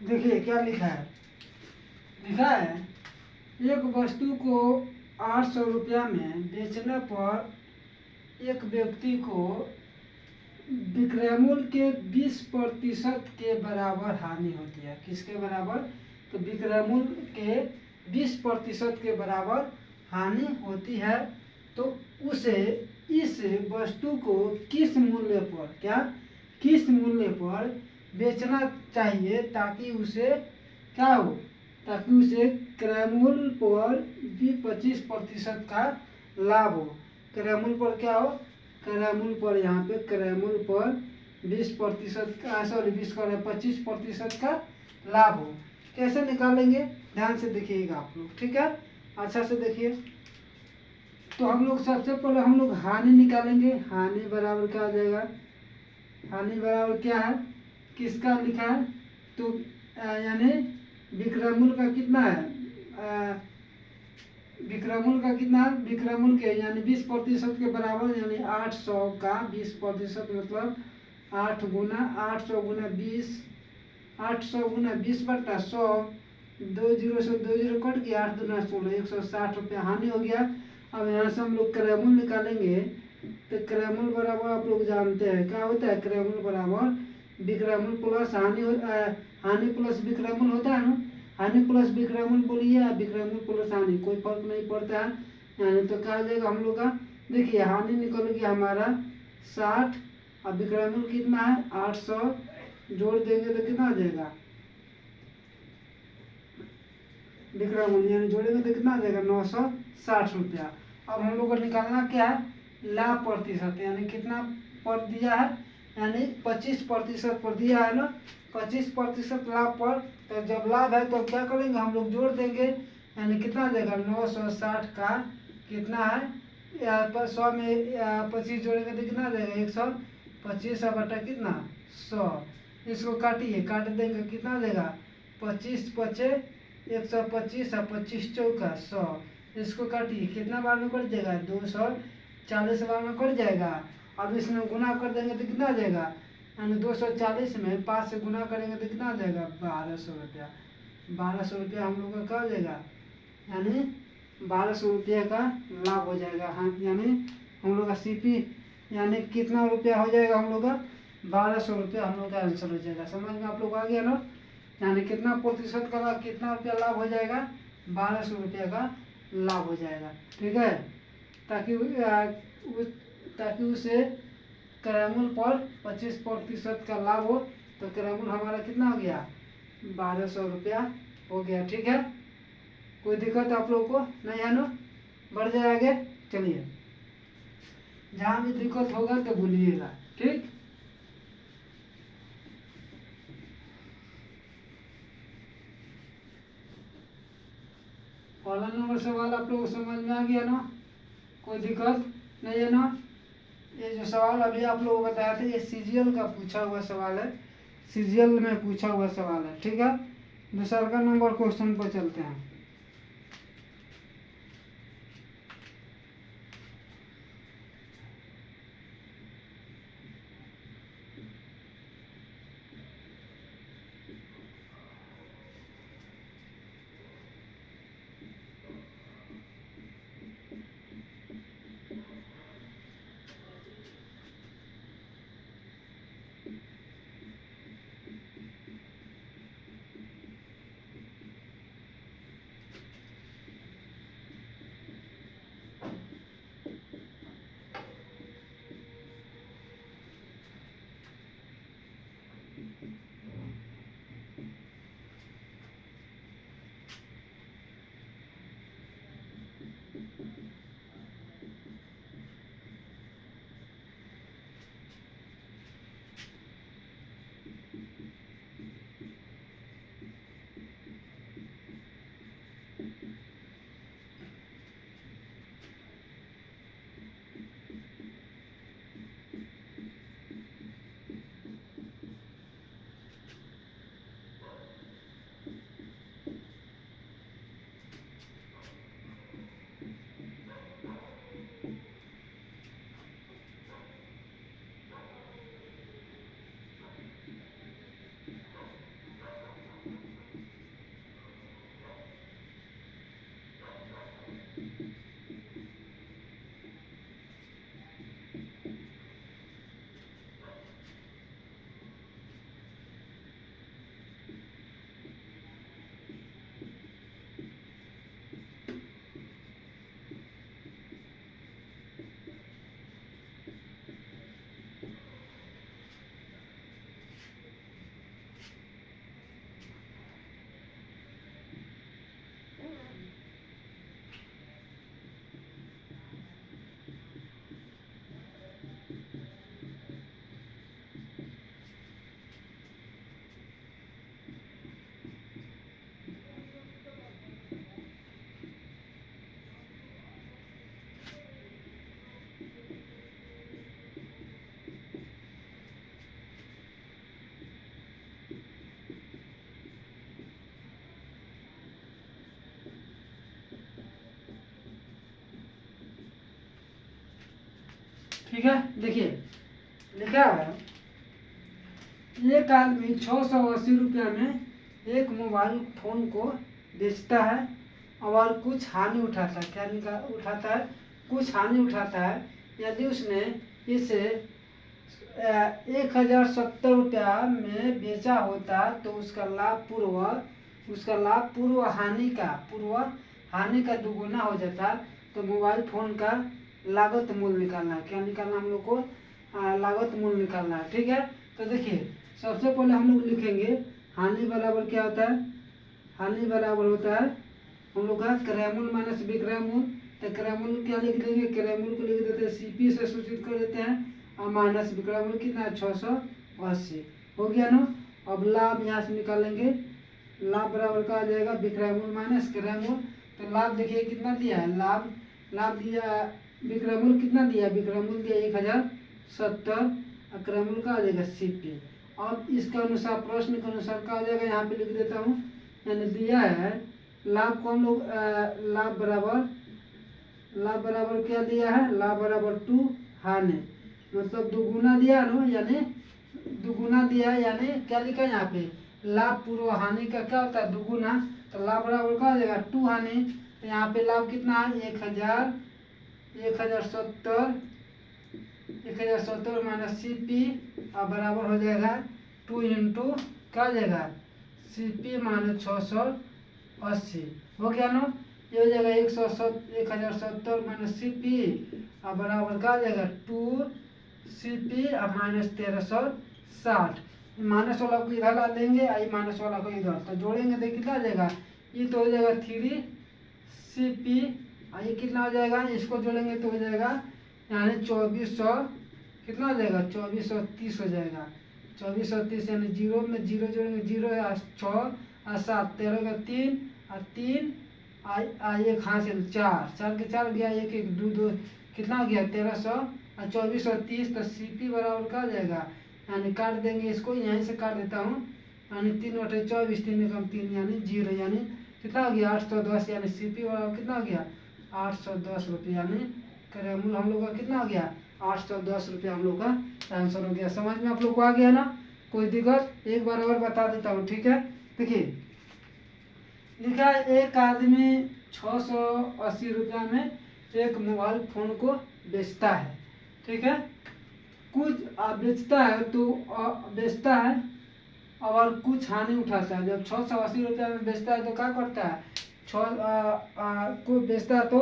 देखिए क्या लिखा है। लिखा है एक वस्तु को 800 रुपया में बेचने पर एक व्यक्ति को विक्रय मूल्य के 20% के बराबर हानि होती है। किसके बराबर? तो विक्रय मूल्य के 20% के बराबर हानि होती है। तो उसे इस वस्तु को किस मूल्य पर, क्या किस मूल्य पर बेचना चाहिए ताकि उसे क्या हो, ताकि उसे क्रय मूल्य पर भी 25% का लाभ हो। क्रय मूल्य पर क्या हो, क्रय मूल्य पर, यहाँ पे क्रय मूल्य पर 20% का, सॉरी 25% का लाभ हो। कैसे निकालेंगे ध्यान से देखिएगा आप लोग, ठीक है, अच्छा से देखिए। तो हम लोग सबसे पहले हम लोग हानि निकालेंगे। हानि बराबर क्या आ जाएगा? हानि बराबर क्या है, किसका लिखा है? तो यानी विक्रय मूल्य का कितना है, विक्रय मूल्य का कितना है, विक्रय मूल्य के यानी 20% के बराबर, यानी 800 का 20% मतलब 8 गुना 800 गुना 20, 800 गुना 20 बटा 100, 2 जीरो से 2 जीरो कट गया, 8 दूना 16, 160 रुपया हानि हो गया। अब यहाँ से हम लोग क्रय मूल्य निकालेंगे। तो क्रय मूल्य बराबर आप लोग जानते हैं क्या होता है, क्रय मूल्य बराबर विक्रय मूल्य प्लस हानि प्लस विक्रय मूल्य होता है ना। हानि प्लस विक्रय मूल्य बोलिए या विक्रय मूल्य प्लस हानि, कोई फर्क नहीं पड़ता है। यानी तो क्या हो जाएगा हम लोग का, देखिए हानि निकल गया हमारा 60, और विक्रय मूल्य कितना है 800, जोड़ देंगे तो कितना आ जाएगा, विक्रय मूल्य यानी जोड़ेंगे तो कितना आ जाएगा 960 रुपया। अब हम लोग को निकालना क्या है, लाभ प्रतिशत, यानी कितना पर दिया है, यानी 25% पर दिया है ना, 25% लाभ पर। तो जब लाभ है तो क्या करेंगे हम लोग जोड़ देंगे, यानी कितना आ जाएगा 960 का कितना है, यहाँ पर 100 में 25 जोड़ेंगे तो कितना आ जाएगा 125 बटा कितना 100। इसको काटिए, काट देंगे कितना आ जाएगा 25 पचे 125 और 25 चौका 100। इसको काटिए, कितना बार में कट जाएगा 240 बार में कट जाएगा। अब इसमें गुना कर देंगे तो कितना आ जाएगा, यानी 240 में 5 से गुना करेंगे तो कितना आ जाएगा 1200 रुपया। 1200 रुपया हम लोग का क्या हो जाएगा, यानी 1200 रुपया का लाभ हो जाएगा। हाँ, यानी हम लोग का सीपी यानी कितना रुपया हो जाएगा हम लोग का 1200 रुपया हम लोग का आंसर हो जाएगा। समझ में आप लोग आ गया ना, यानी कितना प्रतिशत का लाभ, कितना रुपया लाभ हो जाएगा 1200 रुपया का लाभ हो जाएगा, ठीक है। ताकि उसे क्रय मूल्य पर 25% का लाभ हो। तो क्रय मूल्य हमारा कितना हो गया 1200 रुपया हो गया, ठीक है। कोई दिक्कत आप लोगों को नहीं है ना, बढ़ जाए आगे। चलिए, जहाँ भी दिक्कत होगा तो भूलिएगा, ठीक। पहला नंबर सवाल आप लोगों को समझ में आ गया ना, कोई दिक्कत नहीं है ना। ये जो सवाल अभी आप लोगों को बताया था ये सीजीएल का पूछा हुआ सवाल है, सीजीएल में पूछा हुआ सवाल है, ठीक है। दूसरा का नंबर क्वेश्चन पर चलते हैं। ठीक है, देखिए लिखा है एक आदमी 680 रुपया में एक मोबाइल फ़ोन को बेचता है और कुछ हानि उठाता है। क्या उठाता है? कुछ हानि उठाता है। यदि उसने इसे 1070 रुपया में बेचा होता तो उसका लाभ पूर्व हानि का दुगुना हो जाता। तो मोबाइल फ़ोन का लागत मूल्य निकालना है। क्या निकालना हम लोग को? लागत मूल्य निकालना है। ठीक है, तो देखिए सबसे पहले हम लोग लिखेंगे हानि बराबर क्या होता है? हानि बराबर होता है हम लोग का क्रय मूल्य माइनस विक्रय मूल्य। तो क्रय मूल्य क्या लिख देंगे? क्रय मूल्य को लिख देते हैं सीपी से सूचित कर देते हैं और माइनस विक्रय मूल्य कितना है? 680 हो गया ना। अब लाभ यहाँ से निकालेंगे। लाभ बराबर का आ जाएगा विक्रय मूल्य माइनस क्रय मूल्य। तो लाभ देखिए कितना दिया है? लाभ दिया, विक्रय मूल्य कितना दिया? विक्रय मूल्य दिया 1070 और क्रय मूल्य का आ जाएगा सीपी। अब इसका अनुसार प्रश्न के अनुसार का आ जाएगा, यहाँ पे लिख देता हूँ। यानी दिया है लाभ को हम लोग लाभ बराबर क्या दिया है? लाभ बराबर 2 हानि, मतलब दुगुना दिया नो, यानी दुगुना दिया है। यानी क्या लिखा है यहाँ पे? लाभ पूर्व हानि का क्या होता है? दुगुना। तो लाभ बराबर क्या हो जाएगा? 2 हानि। तो यहाँ पे लाभ कितना है? 1070 माइनस सीपी और बराबर हो जाएगा 2 इंटू क्या हो जाएगा? सीपी माइनस 680 हो गया ना। ये हो जाएगा 1070 माइनस सीपी और बराबर का आ जाएगा 2 सीपी और माइनस 1360। माइनस वाला को इधर ला देंगे, आई माइनस वाला को इधर, तो जोड़ेंगे तो कितना आ जाएगा? ये तो हो जाएगा 3 सीपी और ये कितना हो जाएगा? इसको जोड़ेंगे तो हो जाएगा यानी 2400 कितना हो जाएगा? 2430 हो जाएगा। 2430 यानी जीरो में जीरो जोड़ेंगे, 0 है 6 और 7 13 का 3 और 3 एक हाथ से 4 के 4 गया, 1 1 2 2 कितना हो गया? 1300 और 2430। तो सीपी बराबर का आ जाएगा, यानी काट देंगे इसको, यहीं से काट देता हूँ, यानी 3 बटे 24 3 कम 3 यानी 0, यानी कितना हो गया? 810। यानी सीपी बराबर कितना हो गया? 810 रुपये। यानी क्रय मूल्य हम लोग का कितना हो गया? 810 रुपये हम लोग का आंसर हो गया। समझ में आप लोग को आ गया ना? कोई दिक्कत? एक बार और बता देता हूँ, ठीक है। देखिए लिखा है एक आदमी 680 रुपया में एक मोबाइल फ़ोन को बेचता है। ठीक है, कुछ बेचता है तो बेचता है और कुछ हानि उठाता है। जब 680 रुपया में बेचता है तो क्या करता है? को बेचता है तो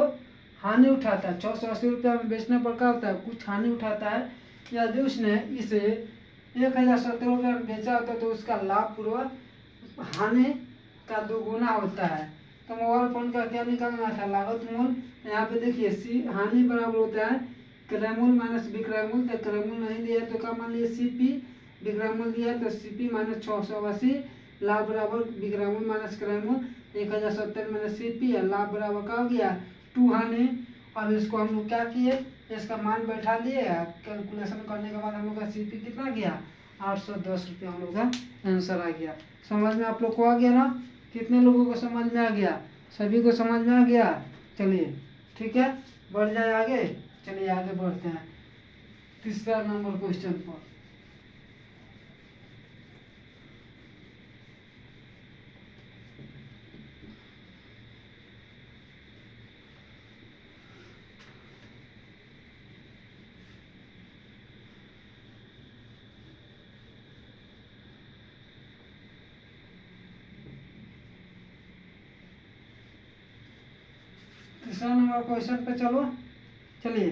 हानि उठाता है। 680 रुपया में बेचने पर क्या होता है? कुछ हानि उठाता है। यदि उसने इसे 1070 रुपया में बेचा होता तो उसका लाभ पूर्व हानि का दुगुना होता है। तो मोबाइल फोन का क्या निकालना था? लागत मूल्य। यहाँ पे देखिए हानि बराबर होता है क्रय मूल्य माइनस विक्रय मूल्य। तो क्रय मूल्य नहीं दिया तो क्या मान लिया? सीपी। विक्रय मूल्य दिया तो सीपी माइनस 680। लाभ बराबर विक्रय मूल्य माइनस क्रय मूल्य 1070 माइनस सीपी है। लाभ बराबर क्या हो गया? 2 हानि। अब इसको हम लोग क्या किए? इसका मान बैठा दिए, कैलकुलेशन करने के बाद हम लोग का सीपी कितना गया? 810 रुपया हम लोग का आंसर आ गया। समझ में आप लोग को आ गया ना? कितने लोगों को समझ में आ गया? सभी को समझ में आ गया? चलिए ठीक है, बढ़ जाए आगे। चलिए आगे बढ़ते हैं तीसरा नंबर क्वेश्चन पर। तीसरा नंबर क्वेश्चन पे चलो। चलिए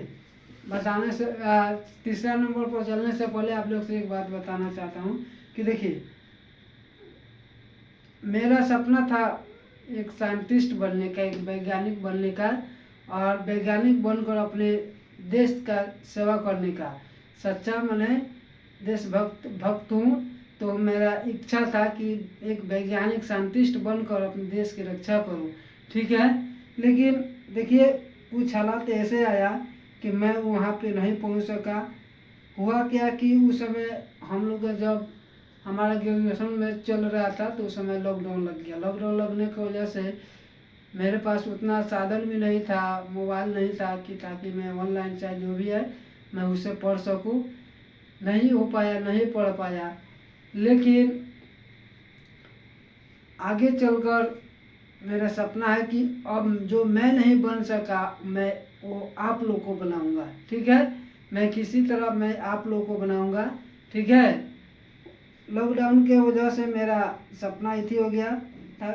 बताने से तीसरा नंबर पर चलने से पहले आप लोग से एक बात बताना चाहता हूँ कि देखिए मेरा सपना था एक साइंटिस्ट बनने का, एक वैज्ञानिक बनने का, और वैज्ञानिक बनकर अपने देश का सेवा करने का। सच्चा मैंने भक्त हूँ। तो मेरा इच्छा था कि एक वैज्ञानिक साइंटिस्ट बनकर अपने देश की रक्षा करूँ। ठीक है, लेकिन देखिए कुछ हालात ऐसे आया कि मैं वहाँ पे नहीं पहुँच सका। हुआ क्या कि उस समय हम लोग जब हमारा ग्रेजुएशन में चल रहा था तो उस समय लॉकडाउन लग गया। लॉकडाउन लगने की वजह से मेरे पास उतना साधन भी नहीं था, मोबाइल नहीं था कि ताकि मैं ऑनलाइन चाहे जो भी है मैं उसे पढ़ सकूं। नहीं हो पाया, नहीं पढ़ पाया, लेकिन आगे चलकर मेरा सपना है कि अब जो मैं नहीं बन सका मैं वो आप लोग को बनाऊंगा। ठीक है, मैं किसी तरह मैं आप लोग को बनाऊंगा। ठीक है, लॉकडाउन के वजह से मेरा सपना इति हो गया।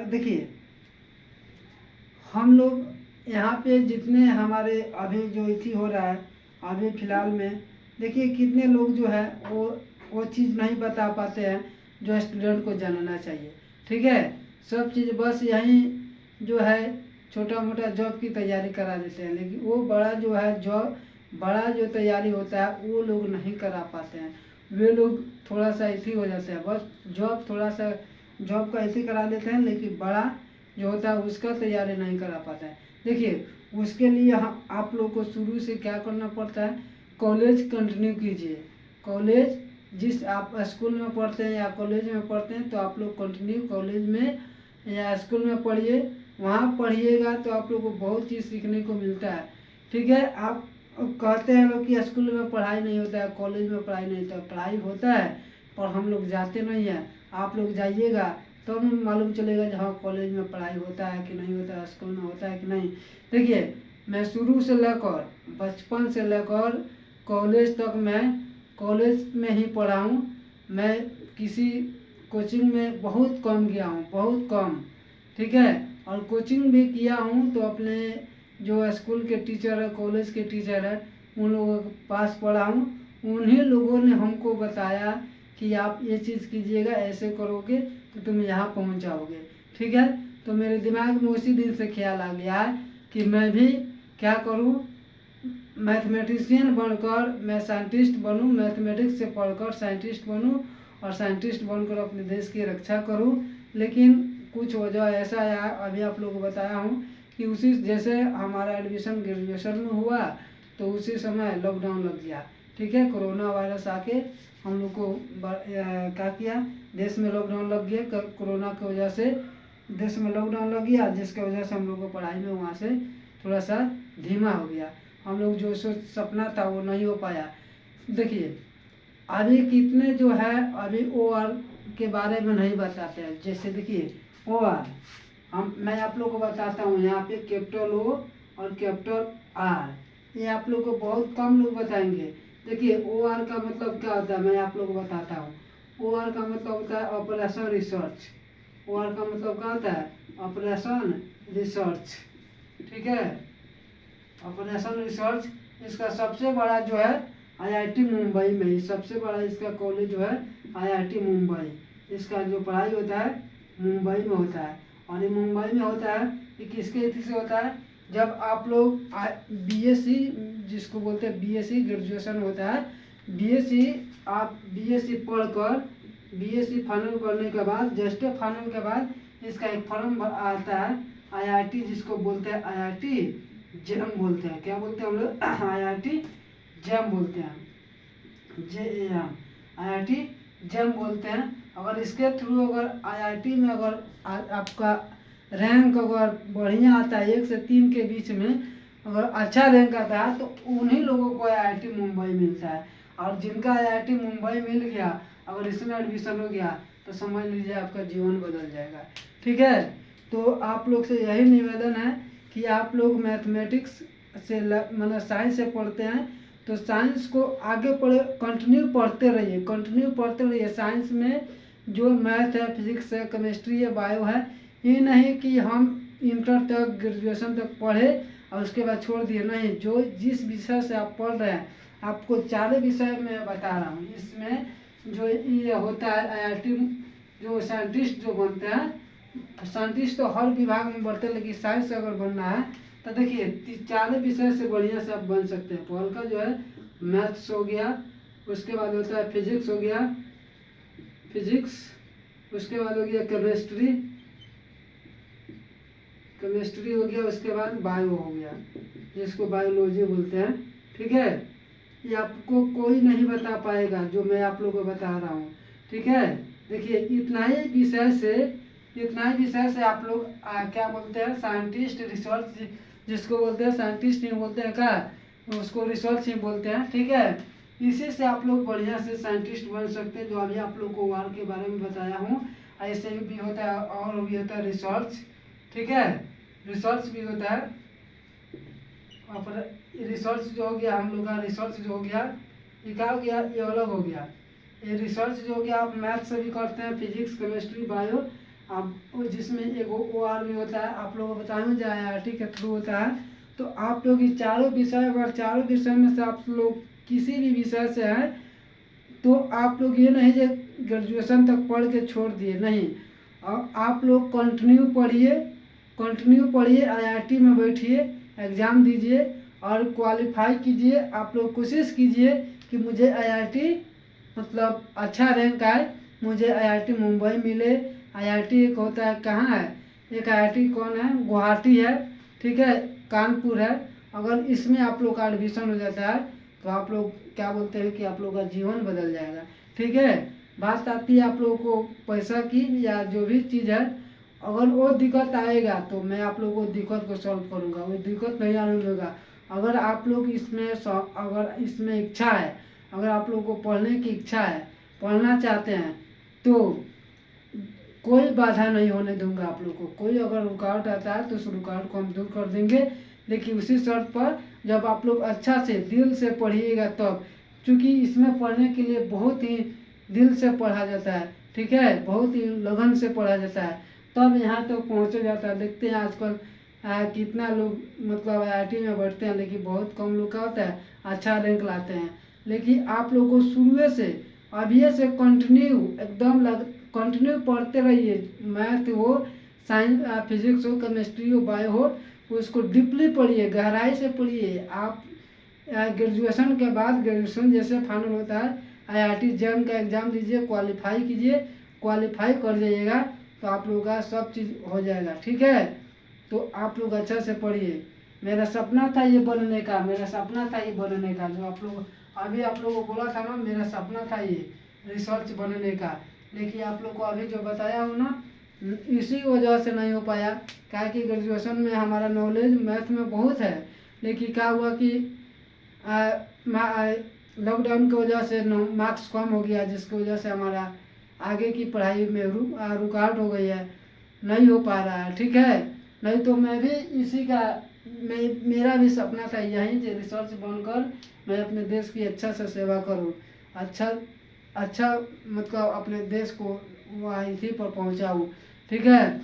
देखिए हम लोग यहाँ पे जितने हमारे अभी जो इति हो रहा है अभी फ़िलहाल में, देखिए कितने लोग जो है वो चीज़ नहीं बता पाते हैं जो स्टूडेंट को जानना चाहिए। ठीक है, सब चीज़ बस यहीं जो है छोटा मोटा जॉब की तैयारी करा देते हैं, लेकिन वो बड़ा जो है जॉब, बड़ा जो तैयारी होता है वो लोग नहीं करा पाते हैं। वे लोग थोड़ा सा इसी हो जाते हैं, बस जॉब थोड़ा सा जॉब का इसी करा देते हैं, लेकिन बड़ा जो होता है उसका तैयारी नहीं करा पाता है। देखिए उसके लिए हम आप लोग को शुरू से क्या करना पड़ता है, कॉलेज कंटिन्यू कीजिए। कॉलेज जिस आप स्कूल में पढ़ते हैं या कॉलेज में पढ़ते हैं तो आप लोग कंटिन्यू कॉलेज में या स्कूल में पढ़िए, वहाँ पढ़िएगा तो आप लोग को बहुत चीज़ सीखने को मिलता है। ठीक है, आप कहते हैं लोग कि स्कूल में पढ़ाई नहीं होता है, कॉलेज में पढ़ाई नहीं होता है। पढ़ाई होता है पर हम लोग जाते नहीं हैं। आप लोग जाइएगा तो मालूम चलेगा जहाँ कॉलेज में पढ़ाई होता है कि नहीं होता है, स्कूल में होता है कि नहीं। देखिए मैं शुरू से लेकर बचपन से लेकर कॉलेज तक मैं कॉलेज में ही पढ़ा हूँ। मैं किसी कोचिंग में बहुत कम गया हूँ, बहुत कम। ठीक है, और कोचिंग भी किया हूँ तो अपने जो स्कूल के टीचर है, कॉलेज के टीचर है, उन लोगों के पास पढ़ा हूँ। उन्हीं लोगों ने हमको बताया कि आप ये चीज़ कीजिएगा, ऐसे करोगे तो तुम यहाँ पहुँच जाओगे। ठीक है, तो मेरे दिमाग में उसी दिन से ख्याल आ गया है कि मैं भी क्या करूँ, मैथमेटिशियन बनकर मैं साइंटिस्ट बनूँ, मैथमेटिक्स से पढ़कर साइंटिस्ट बनूँ और साइंटिस्ट बनकर अपने देश की रक्षा करूँ। लेकिन कुछ वजह ऐसा आया, अभी आप लोगों को बताया हूँ कि उसी जैसे हमारा एडमिशन ग्रेजुएशन में हुआ तो उसी समय लॉकडाउन लग गया। ठीक है, कोरोना वायरस आके हम लोग को क्या किया, देश में लॉकडाउन लग गया। कोरोना की वजह से देश में लॉकडाउन लग गया, जिसकी वजह से हम लोग को पढ़ाई में वहाँ से थोड़ा सा धीमा हो गया। हम लोग जो सपना था वो नहीं हो पाया। देखिए अभी कितने जो है अभी OR के बारे में नहीं बताते हैं। जैसे देखिए OR मैं आप लोग को बताता हूँ, यहाँ पे कैपिटल O और कैपिटल R, ये आप लोग को बहुत कम लोग बताएंगे। देखिए OR का मतलब क्या होता है मैं आप लोग को बताता हूँ। OR का मतलब होता है ऑपरेशन रिसर्च। OR का मतलब क्या होता है, ऑपरेशन रिसर्च। ठीक है, ऑपरेशन रिसर्च। इसका सबसे बड़ा जो है IIT मुंबई में ही सबसे बड़ा इसका कॉलेज जो है IIT मुंबई। इसका जो पढ़ाई होता है मुंबई में होता है, और ये मुंबई में होता है। ये किसके इति से होता है, जब आप लोग BSc जिसको बोलते हैं BSc ग्रेजुएशन होता है, BSc आप BSc पढ़कर BSc फाइनल करने के बाद जस्ट फाइनल के बाद इसका एक फॉर्म आता है IIT, जिसको बोलते हैं IIT JAM बोलते हैं। क्या बोलते हैं हम लोग IIT JAM बोलते हैं, JAM IIT JAM बोलते हैं। अगर इसके थ्रू अगर IIT में अगर आपका रैंक अगर बढ़िया आता है 1 से 3 के बीच में, अगर अच्छा रैंक आता है तो उन्हीं लोगों को IIT मुंबई मिलता है। और जिनका IIT मुंबई मिल गया, अगर इसमें एडमिशन हो गया तो समझ लीजिए आपका जीवन बदल जाएगा। ठीक है, तो आप लोग से यही निवेदन है कि आप लोग मैथमेटिक्स से मतलब साइंस से पढ़ते हैं तो साइंस को आगे पढ़े, कंटिन्यू पढ़ते रहिए, कंटिन्यू पढ़ते रहिए। साइंस में जो मैथ है, फिजिक्स है, केमिस्ट्री है, बायो है, ये नहीं कि हम इंटर तक ग्रेजुएशन तक पढ़े और उसके बाद छोड़ दिए। नहीं, जो जिस विषय से आप पढ़ रहे हैं, आपको 4 विषय में बता रहा हूँ। इसमें जो ये होता है IIT जो साइंटिस्ट जो बनते हैं, साइंटिस्ट तो हर विभाग में बढ़ते हैं, लेकिन साइंस अगर बनना है तो देखिए 4 विषय से बढ़िया से आप बन सकते हैं। पहल का जो है मैथ्स हो गया, उसके बाद होता है फिजिक्स हो गया, फिजिक्स, उसके बाद हो गया केमिस्ट्री, केमिस्ट्री हो गया, उसके बाद बायो हो गया जिसको बायोलॉजी बोलते हैं। ठीक है, ये आपको कोई नहीं बता पाएगा जो मैं आप लोगों को बता रहा हूँ। ठीक है, देखिए इतना ही विषय से आप लोग क्या बोलते हैं, साइंटिस्ट रिसर्च जिसको बोलते हैं, साइंटिस्ट नहीं बोलते हैं क्या, उसको रिसर्च ही बोलते हैं, ठीक है। इसी से आप लोग बढ़िया से साइंटिस्ट बन सकते हैं, जो अभी आप लोग को वार के बारे में बताया हूँ। ऐसे भी होता है और भी होता है रिसर्च, ठीक है, रिसर्च भी होता है। और रिसर्च जो हो गया हम लोग का, रिसर्च जो हो गया ये क्या हो गया, ये अलग हो गया। ये रिसर्च जो हो गया आप मैथ से भी करते हैं, फिजिक्स केमिस्ट्री बायो, आप जिसमें एक ओ आर भी होता है, आप लोगों को बताऊँ जो IIT के थ्रू होता है। तो आप लोग ये चारों विषय, अगर चारों विषय में से आप लोग किसी भी विषय से हैं तो आप लोग ये नहीं जो ग्रेजुएशन तक पढ़ के छोड़ दिए, नहीं, आप लोग कंटिन्यू पढ़िए, कंटिन्यू पढ़िए, IIT में बैठिए, एग्ज़ाम दीजिए और क्वालिफाई कीजिए। आप लोग कोशिश कीजिए कि मुझे IIT मतलब अच्छा रैंक आए, मुझे IIT मुंबई मिले। IIT एक होता है, कहाँ है, एक IIT कौन है, गुवाहाटी है, ठीक है, कानपुर है। अगर इसमें आप लोग का एडमिशन हो जाता है तो आप लोग क्या बोलते हैं कि आप लोग का जीवन बदल जाएगा, ठीक है। बात आती है आप लोगों को पैसा की या जो भी चीज़ है, अगर वो दिक्कत आएगा तो मैं आप लोगों को दिक्कत को सॉल्व करूँगा, वो दिक्कत नहीं आने दूँगा। अगर आप लोग इसमें अगर इसमें इच्छा है, अगर आप लोगों को पढ़ने की इच्छा है, पढ़ना चाहते हैं, तो कोई बाधा नहीं होने दूंगा आप लोग को। कोई अगर रुकावट आता है तो उस रुकावट को हम दूर कर देंगे, लेकिन उसी शर्त पर जब आप लोग अच्छा से दिल से पढ़िएगा तब, क्योंकि इसमें पढ़ने के लिए बहुत ही दिल से पढ़ा जाता है, ठीक है, बहुत ही लगन से पढ़ा जाता है, तब यहाँ तक तो पहुँचा जाता है। देखते हैं आजकल कितना लोग मतलब IIT में बैठते हैं, लेकिन बहुत कम लोग का होता है अच्छा रैंक लाते हैं। लेकिन आप लोग को शुरू से अभी से कंटिन्यू एकदम कंटिन्यू पढ़ते रहिए, मैथ हो, साइंस, फिजिक्स हो, केमिस्ट्री हो, बायो हो, उसको डीपली पढ़िए, गहराई से पढ़िए। आप ग्रेजुएशन के बाद, ग्रेजुएशन जैसे फाइनल होता है, IIT JEM का एग्ज़ाम दीजिए, क्वालिफाई कीजिए, क्वालिफाई कर जाइएगा तो आप लोगों का सब चीज़ हो जाएगा, ठीक है। तो आप लोग अच्छा से पढ़िए। मेरा सपना था ये बनने का, मेरा सपना था ये बनने का, जो आप लोग अभी आप लोगों को बोला था ना, मेरा सपना था ये रिसर्च बनने का, लेकिन आप लोग को अभी जो बताया हूँ ना, इसी वजह से नहीं हो पाया। क्या कि ग्रेजुएशन में हमारा नॉलेज मैथ में बहुत है, लेकिन क्या हुआ कि लॉकडाउन की वजह से मार्क्स कम हो गया, जिसकी वजह से हमारा आगे की पढ़ाई में रुकावट हो गई है, नहीं हो पा रहा है, ठीक है। नहीं तो मैं भी इसी का, मेरा भी सपना था यहीं से रिसर्च बनकर मैं अपने देश की अच्छा से सेवा करूं, अच्छा मतलब अपने देश को वहाँ इसी पर पहुँचाऊँ, ठीक है।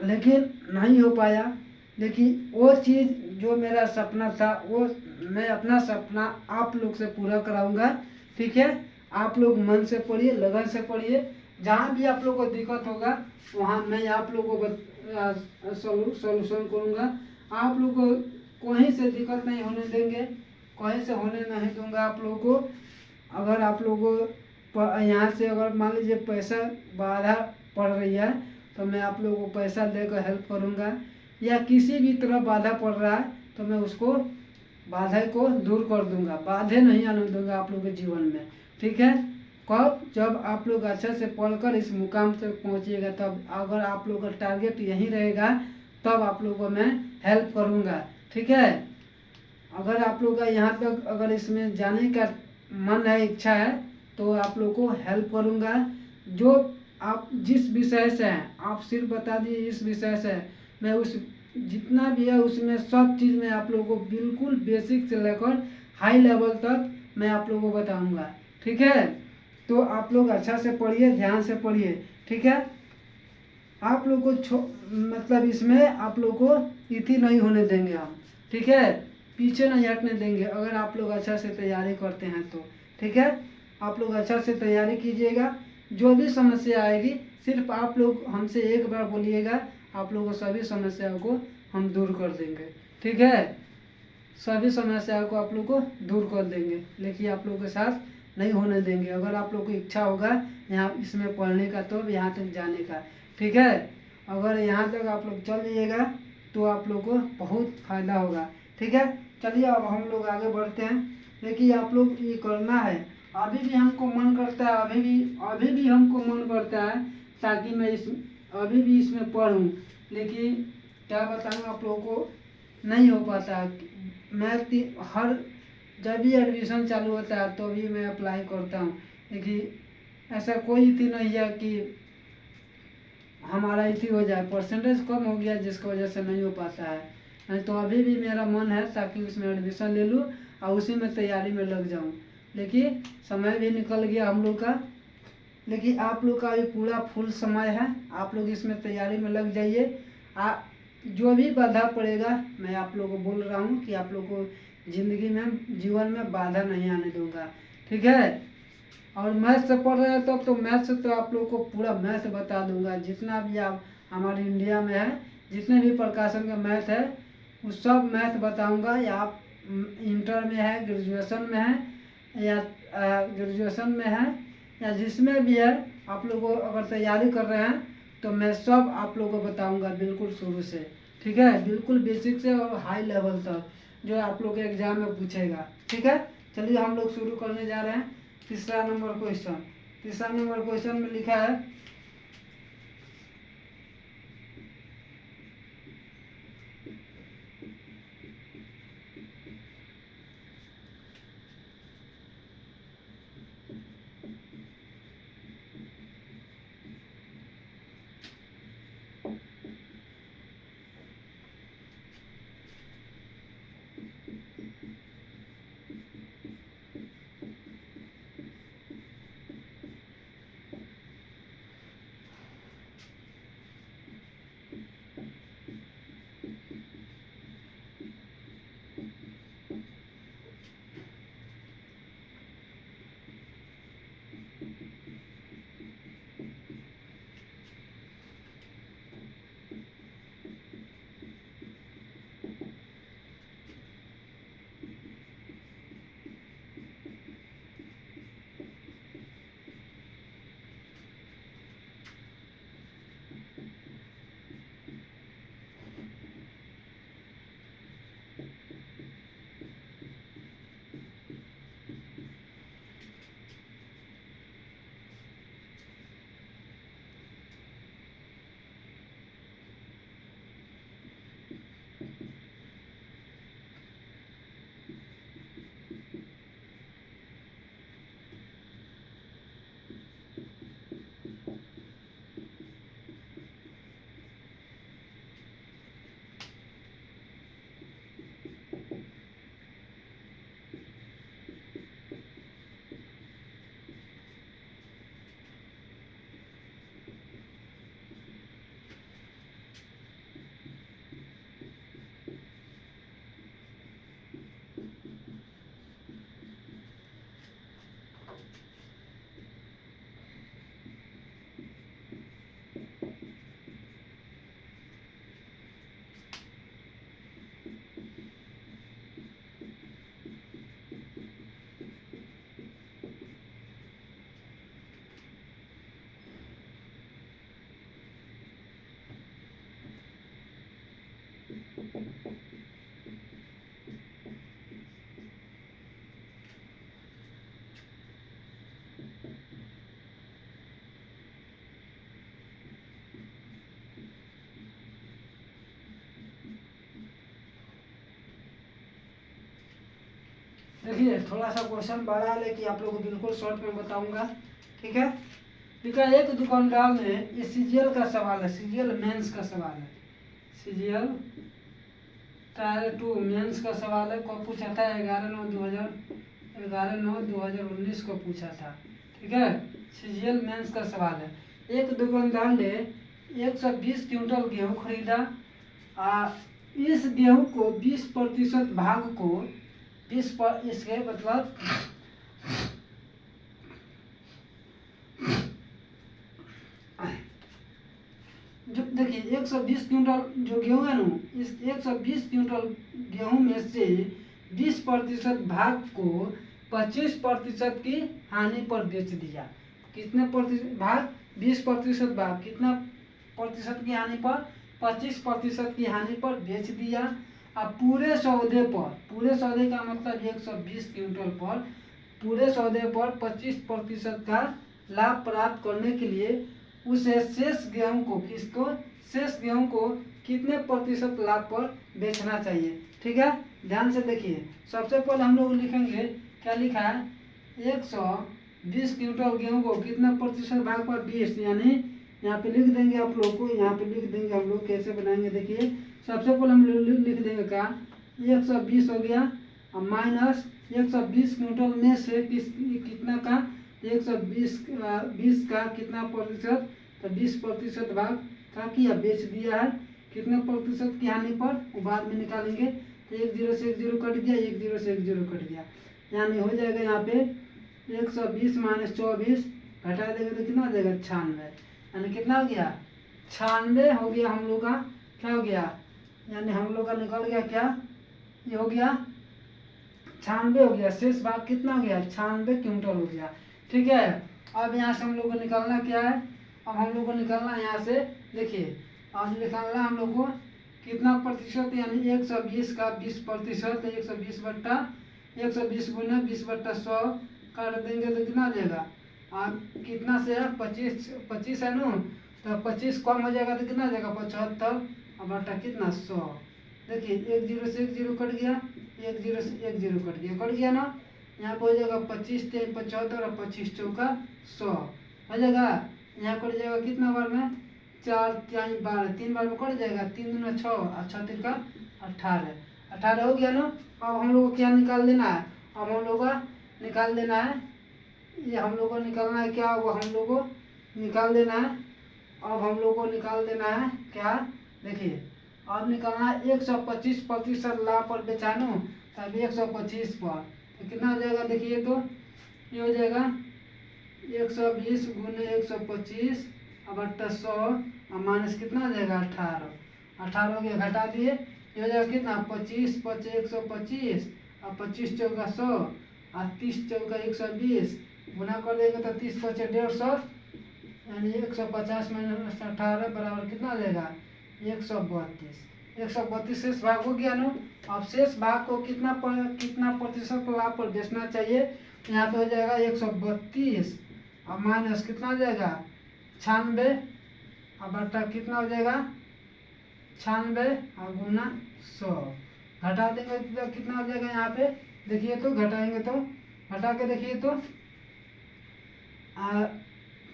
लेकिन नहीं हो पाया। लेकिन वो चीज़ जो मेरा सपना था, वो मैं अपना सपना आप लोग से पूरा कराऊंगा, ठीक है। आप लोग मन से पढ़िए, लगन से पढ़िए, जहाँ भी आप लोग को दिक्कत होगा वहाँ मैं आप लोगों को सोल्यूशन करूँगा। आप लोग को कहीं से दिक्कत नहीं होने देंगे, कहीं से होने नहीं दूंगा आप लोगों को। अगर आप लोगों को यहाँ से अगर मान लीजिए पैसा बाधा पड़ रही है तो मैं आप लोगों को पैसा देकर हेल्प करूँगा, या किसी भी तरह बाधा पड़ रहा है तो मैं उसको बाधा को दूर कर दूंगा, बाधे नहीं आने दूंगा आप लोगों के जीवन में, ठीक है। कब, जब आप लोग अच्छे से पढ़कर इस मुकाम तक पहुँचिएगा, तब अगर आप लोगों का टारगेट यही रहेगा तब आप लोगों को मैं हेल्प करूँगा, ठीक है। अगर आप लोग का यहाँ तक अगर इसमें जाने का मन है, इच्छा है, तो आप लोग को हेल्प करूँगा। जो आप जिस विषय से हैं आप सिर्फ बता दीजिए इस विषय से मैं उस जितना भी है उसमें सब चीज़ मैं आप लोगों को बिल्कुल बेसिक से लेकर हाई लेवल तक मैं आप लोगों को बताऊँगा, ठीक है। तो आप लोग अच्छा से पढ़िए, ध्यान से पढ़िए, ठीक है। आप लोग को मतलब इसमें आप लोग को इति नहीं होने देंगे हम, ठीक है, पीछे नहीं हटने देंगे। अगर आप लोग अच्छा से तैयारी करते हैं तो, ठीक है। आप लोग अच्छा से तैयारी कीजिएगा, जो भी समस्या आएगी सिर्फ आप लोग हमसे एक बार बोलिएगा, आप लोगों को सभी समस्याओं को हम दूर कर देंगे, ठीक है। सभी समस्याओं को आप लोग को दूर कर देंगे, लेकिन आप लोगों के साथ नहीं होने देंगे। अगर आप लोग को इच्छा होगा यहाँ इसमें पढ़ने का तो यहाँ तक जाने का, ठीक है। अगर यहाँ तक आप लोग चल जाइएगा तो आप लोग को बहुत फायदा होगा, ठीक है। चलिए अब हम लोग आगे बढ़ते हैं। देखिए आप लोग ये करना है, अभी भी हमको मन करता है, अभी भी हमको मन करता है ताकि मैं अभी भी इसमें पढ़ूं, लेकिन क्या बताऊं आप लोगों को नहीं हो पाता, मैं हर जब भी एडमिशन चालू होता है तो भी मैं अप्लाई करता हूँ, क्योंकि ऐसा कोई थी नहीं है कि हमारा इसी हो जाए, परसेंटेज कम हो गया जिसकी वजह से नहीं हो पाता है। नहीं तो अभी भी मेरा मन है ताकि उसमें एडमिशन ले लूँ और उसी में तैयारी में लग जाऊँ, लेकिन समय भी निकल गया हम लोग का। लेकिन आप लोग का अभी पूरा फुल समय है, आप लोग इसमें तैयारी में लग जाइए। जो भी बाधा पड़ेगा मैं आप लोगों को बोल रहा हूँ कि आप लोग को ज़िंदगी में जीवन में बाधा नहीं आने दूंगा, ठीक है। और मैथ से पढ़ रहे हैं तो मैथ से तो आप लोग को पूरा मैथ बता दूंगा, जितना भी आप हमारे इंडिया में है जितने भी प्रकाशन का मैथ है वो सब मैथ बताऊंगा। या आप इंटर में है, ग्रेजुएशन में है या ग्रेजुएशन में है या जिसमें भी है, आप लोग अगर तैयारी कर रहे हैं तो मैं सब आप लोगों को बताऊंगा बिल्कुल शुरू से, ठीक है। बिल्कुल बेसिक से और हाई लेवल तक जो आप लोग के एग्जाम में पूछेगा, ठीक है। चलिए हम लोग शुरू करने जा रहे हैं। तीसरा नंबर क्वेश्चन में लिखा है देखिए थोड़ा सा क्वेश्चन बड़ा है लेकिन आप लोगों को बिल्कुल शॉर्ट में बताऊंगा, ठीक है। ठीक है, एक दुकानदार ने ये सीजीएल का सवाल है, सीजीएल मेंस का सवाल है, सीजीएल टायर 2 मेंस का सवाल है। कब पूछा था? 11/9/2019 को पूछा था, ठीक है। सीजीएल मेंस का सवाल है। एक दुकानदार ने 120 क्विंटल गेहूँ खरीदा। इस गेहूँ को 20% भाग को 20 पर इसके मतलब जो देखिए 120 क्विंटल जो गेहूँ है ना, इस 120 क्विंटल गेहूँ में से 20% भाग को 25% की हानि पर बेच दिया। कितने प्रतिशत भाग? 20% भाग कितना प्रतिशत की हानि पर? 25% की हानि पर बेच दिया। अब पूरे सौदे पर, पूरे सौदे का मतलब 120 क्विंटल पर, पूरे सौदे पर 25% का लाभ प्राप्त करने के लिए उसे शेष गेहूं को, किसको? शेष गेहूं को कितने प्रतिशत लाभ पर बेचना चाहिए, ठीक है। ध्यान से देखिए, सबसे पहले हम लोग लिखेंगे, क्या लिखा है, 120 क्विंटल गेहूँ को कितना प्रतिशत भाग पर 20, यानी यहाँ पे लिख देंगे आप लोग को, यहाँ पे लिख देंगे हम लोग, कैसे बनाएंगे देखिए। सबसे पहले हम लोग लिख देंगे का 120 हो गया, माइनस 120 क्विंटल में से कितना का 120 का कितना प्रतिशत, तो 20% भाग का किया, बेच दिया है, कितने प्रतिशत की हानि पर वो बाद में निकालेंगे। तो 10 से 10 कट गया, 10 से 10 कट गया, यानी हो जाएगा यहाँ पे 120 माइनस 24 घटा देंगे तो कितना हो जाएगा 96, यानी कितना हो गया 96 हो गया हम लोग का, क्या हो गया, यानी हम लोग का निकल गया क्या, ये हो गया 96 हो गया, शेष भाग कितना हो गया 96 क्विंटल हो गया। ठीक है, अब यहाँ से हम लोग को निकालना क्या है, अब हम लोग को निकालना यहाँ से देखिए, अब निकालना हम लोग को कितना प्रतिशत, यानी 120 का 20%, 120 बट्टा 120 गुना 20/100 काट देंगे तो कितना आ जाएगा, कितना से है 25 है ना, तो 25 कम हो जाएगा तो कितना आ जाएगा 75 और बट्टा कितना 100। देखिए 10 से 10 कट गया, 10 से 10 कट गया ना, यहाँ पर हो जाएगा 25 3 75 और 25 चौका 100 हो जाएगा। यहाँ कट जाएगा कितना बार में, 4 3 12, 3 बार में कट जाएगा, 3 दूना 6 और 6 3 का 18 हो गया ना। अब हम लोग को क्या निकाल देना है, अब हम लोग का निकाल देना है, ये हम लोग को निकालना है क्या, वो हम लोग को निकाल देना है, अब हम लोग को निकाल देना है क्या, देखिए अब निकालना है 125% लाभ पर बेचानो, तब 125 पर तो कितना हो जाएगा, देखिए तो ये हो जाएगा 120 गुने 125 अब बट्टा 100 और माइनस कितना हो जाएगा 18 हो गया, घटा दिए, ये हो जाएगा कितना 25 5 125 और 25 चौका 100 और 30 चौका 120 गुना कर देंगे तो 30 5 150, यानी 150 माइनस 18 बराबर कितना आ जाएगा 132 शेष भाग हो गया ना। अब शेष भाग को कितना प्रतिशत लाभ पर बेचना चाहिए, यहाँ पे हो जाएगा 132 और माइनस कितना हो जाएगा 96 और बट्टा कितना हो जाएगा 96 और गुना 100 घटा देंगे तो कितना हो जाएगा, यहाँ पे देखिए तो घटाएंगे तो घटा के देखिए तो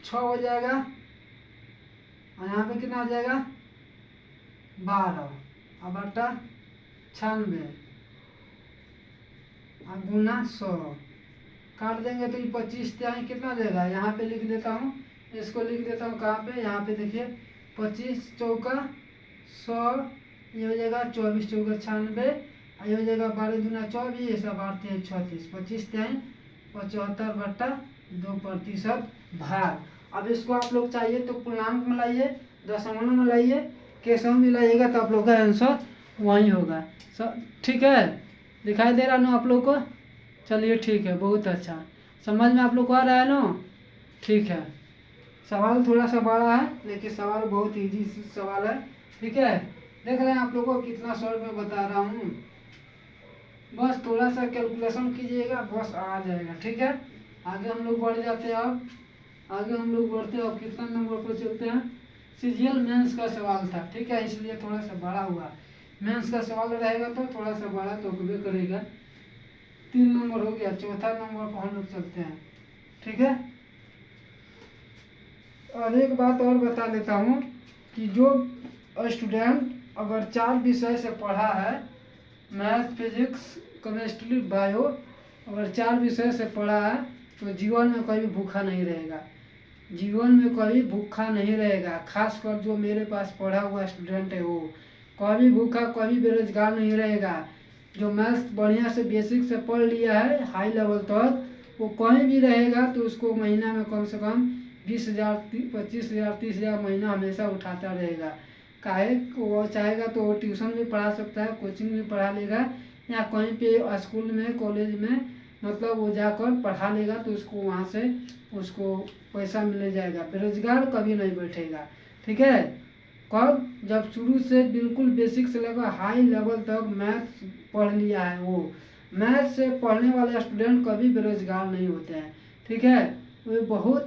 6 हो जाएगा और यहाँ पे कितना हो जाएगा 12 और बट्टा 96 और गुना 100 काट देंगे तो ये 25 त्याई कितना हो जाएगा, यहाँ पे लिख देता हूँ, इसको लिख देता हूँ कहाँ पे, यहाँ पे देखिए 25 चौका 100, ये हो जाएगा 24 चौका 96 और ये हो जाएगा 12 दूना 24 और 8 3 36, 25 त्याई 75 बट्टा 2% भाग। अब इसको आप लोग चाहिए तो पूर्णांक में लाइए, दशमलव में लाइए, कैसे भी लाइएगा तो आप लोग का आंसर वही होगा। ठीक है, दिखाई दे रहा ना आप लोग को, चलिए ठीक है, बहुत अच्छा, समझ में आप लोग को आ रहा है ना। ठीक है, सवाल थोड़ा सा बड़ा है लेकिन सवाल बहुत इजी सवाल है। ठीक है, देख रहे हैं आप लोग को कितना शॉर्ट में बता रहा हूँ, बस थोड़ा सा कैलकुलेशन कीजिएगा बस आ जाएगा। ठीक है, आगे हम लोग बढ़ जाते हैं, अब आगे हम लोग बढ़ते हैं, अब कितना नंबर पर चलते हैं, सीजीएल मेंस का सवाल था। ठीक है, इसलिए थोड़ा सा बड़ा हुआ, मेंस का सवाल रहेगा तो थोड़ा सा बड़ा तो होबे करेगा। 3 नंबर हो गया, चौथा नंबर पर हम लोग चलते हैं। ठीक है, और एक बात और बता देता हूँ कि जो स्टूडेंट अगर 4 विषय से पढ़ा है, मैथ फिजिक्स केमिस्ट्री बायो, अगर 4 विषय से पढ़ा है तो जीवन में कभी भूखा नहीं रहेगा, जीवन में कभी भूखा नहीं रहेगा। खासकर जो मेरे पास पढ़ा हुआ स्टूडेंट है वो कभी भूखा कभी बेरोजगार नहीं रहेगा। जो मैथ्स बढ़िया से बेसिक से पढ़ लिया है हाई लेवल तक, वो कहीं भी रहेगा तो उसको महीना में कम से कम 20,000 25,000 30,000 महीना हमेशा उठाता रहेगा। काहे वो चाहेगा तो वो ट्यूशन भी पढ़ा सकता है, कोचिंग भी पढ़ा लेगा, या कहीं पे स्कूल में कॉलेज में मतलब वो जाकर पढ़ा लेगा तो उसको वहाँ से उसको पैसा मिल जाएगा, बेरोजगार कभी नहीं बैठेगा। ठीक है, कब जब शुरू से बिल्कुल बेसिक से लेकर हाई लेवल तक मैथ्स पढ़ लिया है, वो मैथ्स से पढ़ने वाले स्टूडेंट कभी बेरोजगार नहीं होते हैं। ठीक है, वो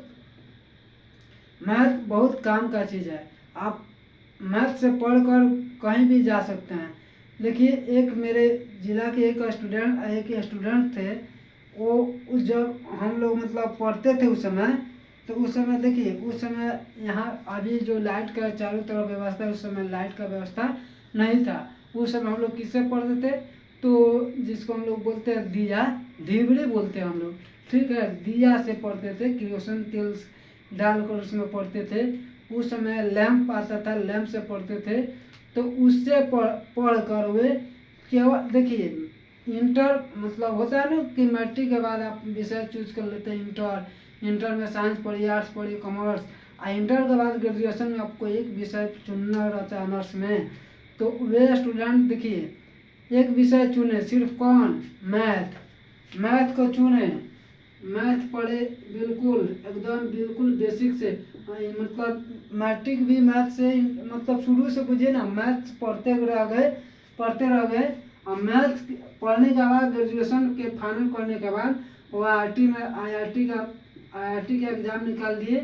मैथ बहुत काम का चीज़ है, आप मैथ से पढ़कर कहीं भी जा सकते हैं। देखिए एक मेरे जिला के एक स्टूडेंट थे। वो जब हम लोग मतलब पढ़ते थे उस समय, तो उस समय देखिए उस समय यहाँ अभी जो लाइट का चारों तरफ व्यवस्था है, उस समय लाइट का व्यवस्था नहीं था। उस समय हम लोग किससे पढ़ते थे, तो जिसको हम लोग बोलते हैं दिया, ढिबरी बोलते हैं हम लोग, ठीक है, दिया से पढ़ते थे, केरोसिन तेल डालकर उसमें पढ़ते थे। उस समय लैंप आता था, लैंप से पढ़ते थे। तो उससे पढ़ कर वे केवल देखिए इंटर मतलब होता है ना कि मैट्रिक के बाद आप विषय चूज कर लेते हैं, इंटर में साइंस पढ़िए, आर्ट्स पढ़िए, कॉमर्स, और इंटर के बाद ग्रेजुएशन में आपको एक विषय चुनना रहता है ऑनर्स में। तो वे स्टूडेंट देखिए एक विषय चुने, सिर्फ कौन, मैथ को चुने, मैथ पढ़े बिल्कुल एकदम बिल्कुल बेसिक से, मतलब मैट्रिक भी मैथ से मतलब शुरू से बुझे ना, मैथ पढ़ते रह गए। और मैथ पढ़ने के बाद ग्रेजुएशन के फाइनल करने के बाद वो आईआईटी का एग्ज़ाम निकाल दिए,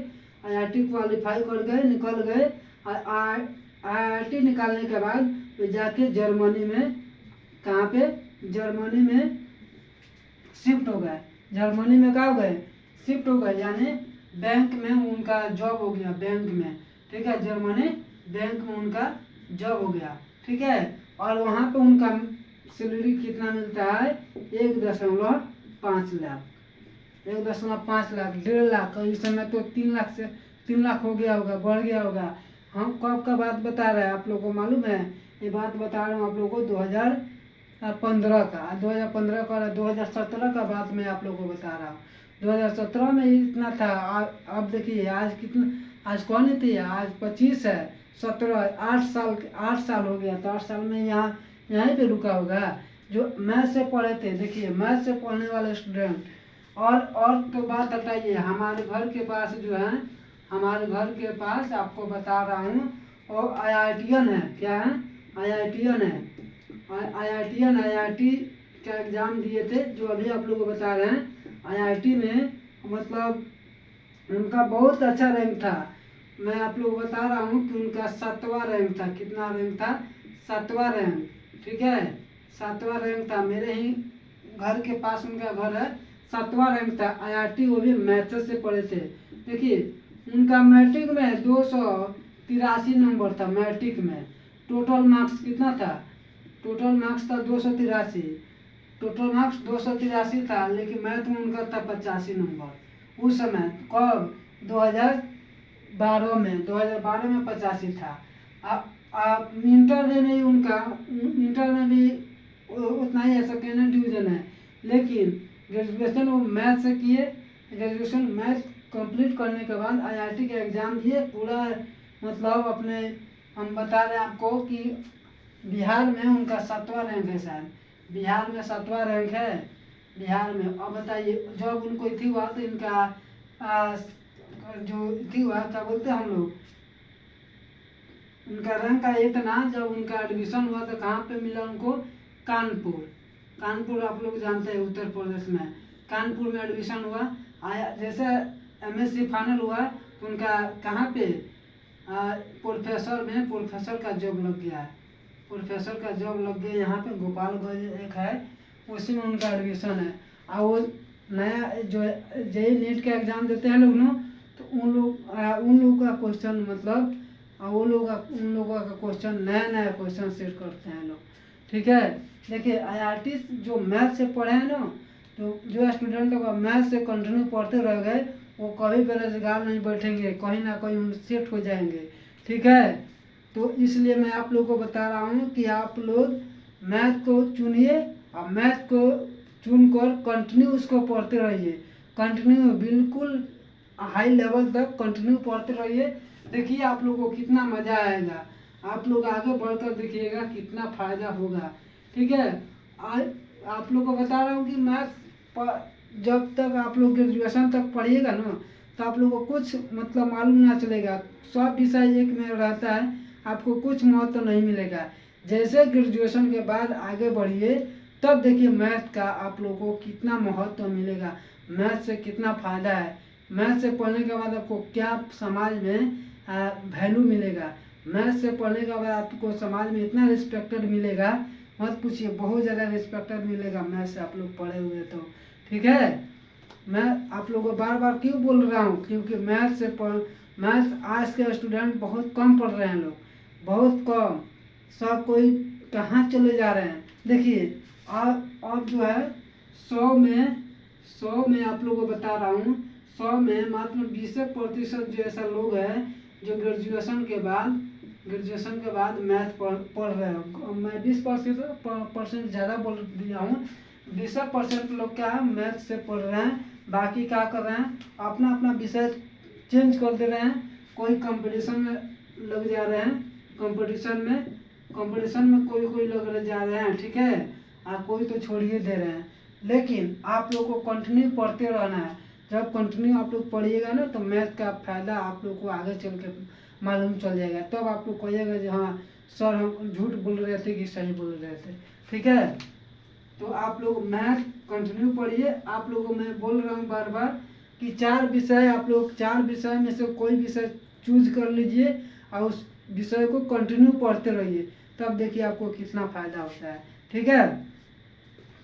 आईआईटी क्वालिफाई कर गए, निकल गए। आईआईटी निकालने के बाद वो जाके जर्मनी में, कहाँ पे, जर्मनी में शिफ्ट हो गए। जर्मनी में कहाँ हो गए, शिफ्ट हो गए, यानी बैंक में उनका जॉब हो गया, बैंक में, ठीक है, जर्मनी बैंक में उनका जॉब हो गया, ठीक है। और वहाँ पे उनका सैलरी कितना मिलता है, 1.5 लाख, 1.5 लाख, 1.5 लाख, और इस समय तो 3 लाख हो गया होगा, बढ़ गया होगा। हम कब का बात बता रहे हैं आप लोगों को मालूम है, ये बात बता रहा हूँ आप लोगों को 2015 का, 2015 का, 2017 का बात मैं आप लोगों को बता रहा हूँ। 2017 में इतना था, अब देखिए आज कितना, आज कौन थी, आज 25 है, 17, 8 साल हो गया। तो 8 साल में यहीं पे रुका होगा। जो मैथ से पढ़े थे, देखिए मैथ से पढ़ने वाले स्टूडेंट, और तो बात हटाइए, हमारे घर के पास जो है, हमारे घर के पास आपको बता रहा हूँ, और आईआईटीएन है, क्या है, आईआईटीएन है, आईआईटी का एग्ज़ाम दिए थे, जो अभी आप लोगों को बता रहे हैं। आईआईटी में मतलब उनका बहुत अच्छा रैंक था। मैं आप लोगों को बता रहा हूँ कि उनका 7वां रैंक था। कितना रैंक था, 7वां रैंक, ठीक है, 7वां रैंक था। मेरे ही घर के पास उनका घर है, 7वां रैंक था। आईआईटी वो भी मैथ से पढ़े थे। देखिए उनका मैट्रिक में 283 नंबर था, मैट्रिक में। टोटल मार्क्स कितना था, टोटल मार्क्स था 283, टोटल मार्क्स 283 था, लेकिन मैथ में उनका था 85 नंबर उस समय। कब, 2012 में, 2012 में 85 था। अब इंटर में भी उनका, इंटर में भी उतना ही है, सेकेंड डिवीजन है। लेकिन ग्रेजुएशन वो मैथ से किए, ग्रेजुएशन मैथ कंप्लीट करने के बाद आईआईटी का एग्ज़ाम दिए पूरा, मतलब अपने, हम बता रहे हैं आपको कि बिहार में उनका 7वां रैंक है, शायद बिहार में 7वां रैंक है बिहार में। अब बताइए जब उनको इतनी हुआ तो इनका जो इतनी हुआ क्या बोलते हैं हम लोग, उनका रैंक का इतना, जब उनका एडमिशन हुआ तो कहाँ पे मिला उनको, कानपुर। कानपुर आप लोग जानते हैं उत्तर प्रदेश में, कानपुर में एडमिशन हुआ। आया जैसे एमएससी फाइनल हुआ तो उनका कहाँ पे, प्रोफेसर में, प्रोफेसर का जॉब लग गया है, प्रोफेसर का जॉब लग गया। यहाँ पे गोपालगंज एक है, उसी में उनका एडमिशन है। और वो नया जो जेई नीट का एग्ज़ाम देते हैं लोग ना, तो उन लोग का क्वेश्चन मतलब, वो लोग उन लोगों का क्वेश्चन नया क्वेश्चन सेट करते हैं लोग, ठीक है। देखिए आईआईटी जो मैथ से पढ़े हैं ना, तो जो स्टूडेंट लोग मैथ से कंटिन्यू पढ़ते रह गए, वो कभी बेरोजगार नहीं बैठेंगे, कहीं ना कहीं सेट हो जाएंगे, ठीक है। तो इसलिए मैं आप लोगों को बता रहा हूँ कि आप लोग मैथ को चुनिए, और मैथ को चुनकर कंटिन्यू उसको पढ़ते रहिए, कंटिन्यू बिल्कुल हाई लेवल तक कंटिन्यू पढ़ते रहिए। देखिए आप लोगों को कितना मज़ा आएगा, आप लोग आगे बढ़कर देखिएगा कितना फ़ायदा होगा, ठीक है। आज आप लोग को बता रहा हूँ कि मैथ जब तक आप लोग ग्रेजुएशन तक पढ़िएगा ना, तो आप लोग को कुछ मतलब मालूम ना चलेगा। सब विषय एक में रहता है, आपको कुछ महत्व नहीं मिलेगा। जैसे ग्रेजुएशन के बाद आगे बढ़िए, तब देखिए मैथ का आप लोगों को कितना महत्व मिलेगा, मैथ से कितना फ़ायदा है। मैथ से पढ़ने के बाद आपको क्या समाज में वैल्यू मिलेगा, मैथ से पढ़ने के बाद आपको समाज में इतना रिस्पेक्टेड मिलेगा मत पूछिए, बहुत ज़्यादा रिस्पेक्टेड मिलेगा मैथ से आप लोग पढ़े हुए तो। ठीक है, मैं आप लोगों को बार बार क्यों बोल रहा हूँ, क्योंकि मैथ आज के स्टूडेंट बहुत कम पढ़ रहे हैं लोग, बहुत कम। सब कोई कहाँ चले जा रहे हैं। देखिए अब जो है 100 में आप लोगों को बता रहा हूँ, 100 में मात्र 20% जो ऐसा लोग हैं जो ग्रेजुएशन के बाद मैथ पढ़ रहे हो। मैं 20% ज़्यादा बोल दिया हूँ। 20% लोग क्या है मैथ से पढ़ रहे हैं, बाकी क्या कर रहे हैं अपना अपना विषय चेंज कर दे रहे हैं। कोई कंपटीशन में लग जा रहे हैं, कंपटीशन में कोई लग जा रहे हैं। ठीक है, और कोई तो छोड़िए दे रहे हैं। लेकिन आप लोग को कंटिन्यू पढ़ते रहना है। जब कंटिन्यू आप लोग पढ़िएगा ना तो मैथ का फायदा आप लोग को आगे चल के मालूम चल जाएगा। तब आप लोग कहिएगा कि हाँ सर हम झूठ बोल रहे थे कि सही बोल रहे थे। ठीक है, तो आप लोग मैथ कंटिन्यू पढ़िए। आप लोगों को मैं बोल रहा हूँ बार बार कि 4 विषय, आप लोग 4 विषय में से कोई विषय चूज कर लीजिए और उस विषय को कंटिन्यू पढ़ते रहिए, तब देखिए आपको कितना फायदा होता है। ठीक है,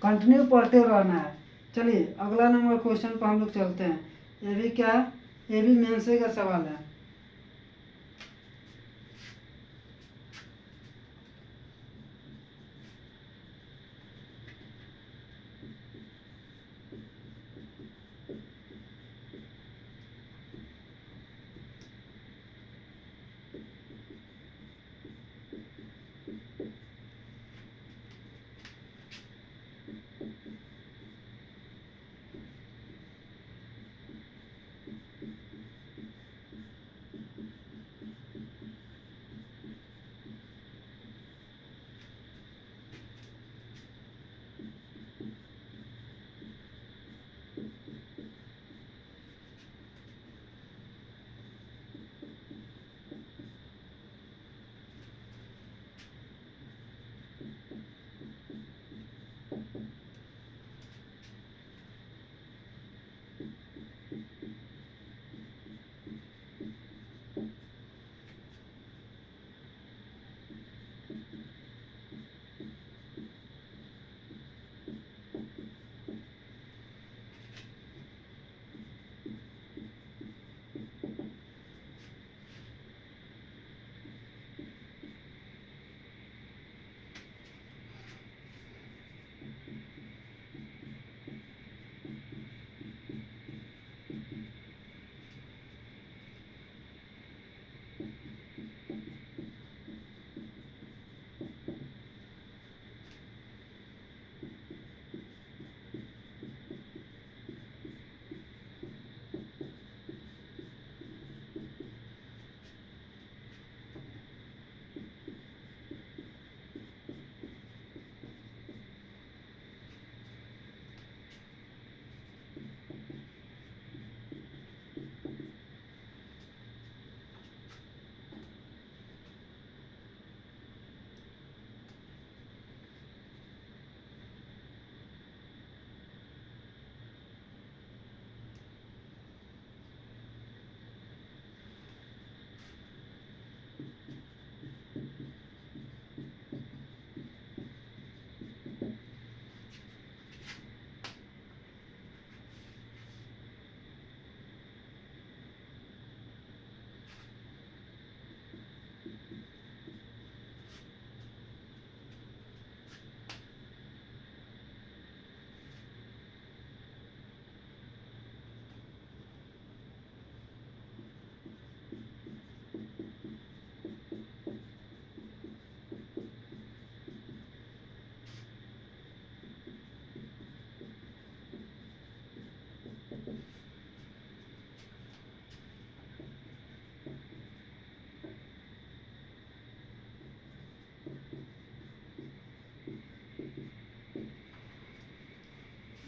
कंटिन्यू पढ़ते रहना है। चलिए अगला नंबर क्वेश्चन पर हम लोग चलते हैं। ये भी क्या है, ये भी मेंस का सवाल है।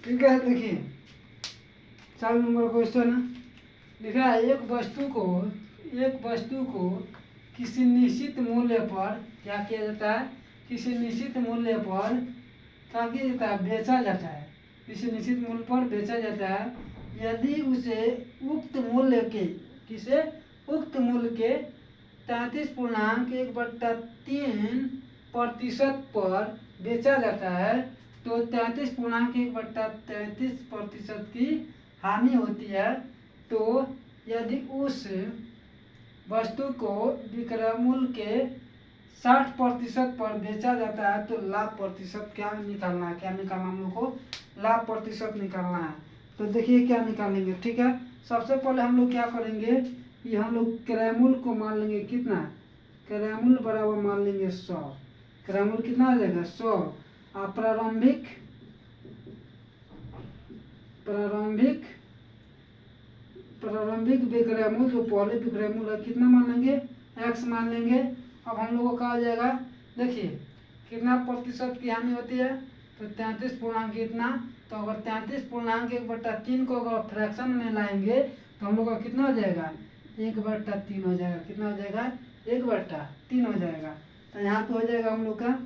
ठीक है, देखिए 4 नंबर क्वेश्चन है। लिखा है एक वस्तु को किसी निश्चित मूल्य पर क्या किया जाता है, किसी निश्चित मूल्य पर क्या किया जाता है, बेचा जाता है। किसी निश्चित मूल्य पर बेचा जाता है यदि उसे उक्त मूल्य के किसे उक्त मूल्य के 33.1/3% पर बेचा जाता है तो 33.1/33% की हानि होती है। तो यदि उस वस्तु को विक्रय मूल्य के 60% पर बेचा जाता है तो लाभ प्रतिशत क्या निकालना है, क्या निकालना हम लोग को, लाभ प्रतिशत निकालना है। तो देखिए क्या निकालेंगे, ठीक है। सबसे पहले हम लोग क्या करेंगे, ये हम लोग क्रय मूल्य को मान लेंगे कितना, क्रय मूल्य बराबर मान लेंगे 100। क्रय मूल्य कितना आ जाएगा 100। और प्रारंभिक विक्रय मूल्य जो पहले विक्रय मूल्य है कितना मान लेंगे, x मान लेंगे। अब हम लोगों का आ जाएगा, देखिए कितना प्रतिशत की हानि होती है, तो 33 पूर्णांक इतना। तो अगर 33.1/3 को अगर फ्रैक्शन में लाएंगे तो हम लोग का कितना हो जाएगा, 1/3 हो जाएगा। कितना हो जाएगा, 1/3 हो जाएगा। तो यहाँ पे हो जाएगा हम लोग का,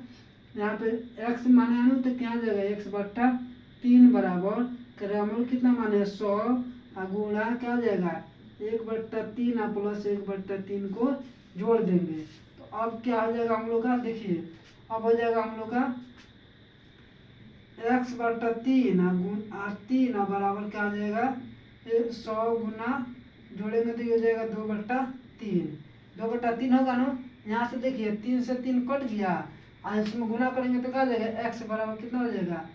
यहाँ पे x माने आनू तो क्या हो जाएगा, 1/3 बराबर क्रय मूल्य कितना माने 100 और गुणा क्या हो जाएगा 1/3 और प्लस 1/3 को जोड़ देंगे। तो अब क्या हो जाएगा हम लोग का, देखिए अब हो जाएगा हम लोग का x/3 और 3 बराबर क्या हो जाएगा 100 गुना जोड़ेंगे तो ये हो जाएगा 2/3। 2/3 होगा ना, यहाँ से देखिए 3 से 3 कट गया और इसमें गुना करेंगे तो क्या हो जाएगा, x बराबर कितना हो जाएगा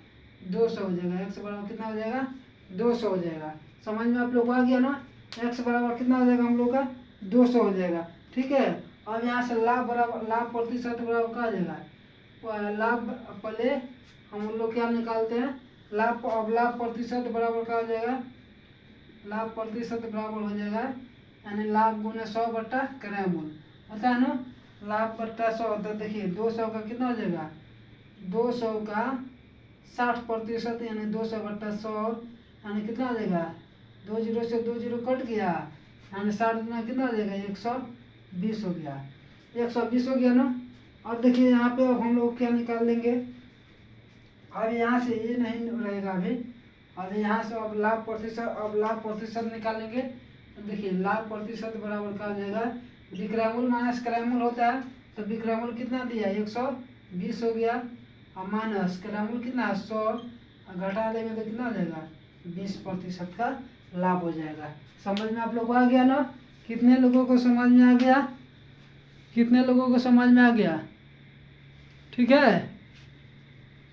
200 हो जाएगा। x बराबर कितना हो जाएगा 200 हो जाएगा। समझ में आप लोग को आ गया ना, x बराबर कितना हो जाएगा हम लोग का 200 हो जाएगा, ठीक है। अब यहाँ से लाभ बराबर, लाभ प्रतिशत बराबर क्या हो जाएगा, लाभ पहले हम लोग क्या निकालते हैं, लाभ। अब लाभ प्रतिशत बराबर क्या हो जाएगा, लाभ प्रतिशत बराबर हो जाएगा यानी लाभ गुने 100 क्रय मूल्य होता है ना, लाभ बट्टा 100। तो देखिए 200 का कितना हो जाएगा, 200 का 60% यानी 200/100 यानी कितना हो जाएगा, 2 जीरो से 2 जीरो कट गया यानी 60 गुना कितना हो जाएगा 120 हो गया, 120 हो गया ना। अब देखिए यहाँ पे अब हम लोग क्या निकाल लेंगे, अब यहाँ से ये नहीं रहेगा अभी, अब यहाँ से अब लाभ प्रतिशत निकालेंगे। तो देखिए लाभ प्रतिशत बराबर क्या हो जाएगा, विक्रय मूल्य माइनस क्रय मूल्य होता है। तो विक्रय मूल्य कितना दिया 120 हो गया और माइनस क्रय मूल्य कितना 100 घटा देंगे तो कितना हो जाएगा 20% का लाभ हो जाएगा। समझ में आप लोग को आ गया ना, कितने लोगों को समझ में आ गया, कितने लोगों को समझ में आ गया, ठीक है।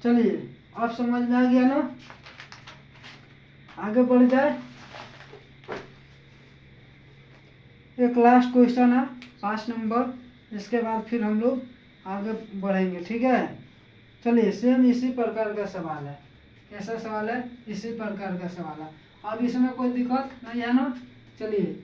चलिए अब समझ में आ गया ना, आगे बढ़ जाए। एक लास्ट क्वेश्चन है 5 नंबर, इसके बाद फिर हम लोग आगे बढ़ेंगे, ठीक है। चलिए सेम इसी प्रकार का सवाल है, कैसा सवाल है, इसी प्रकार का सवाल है। अब इसमें कोई दिक्कत नहीं है ना, चलिए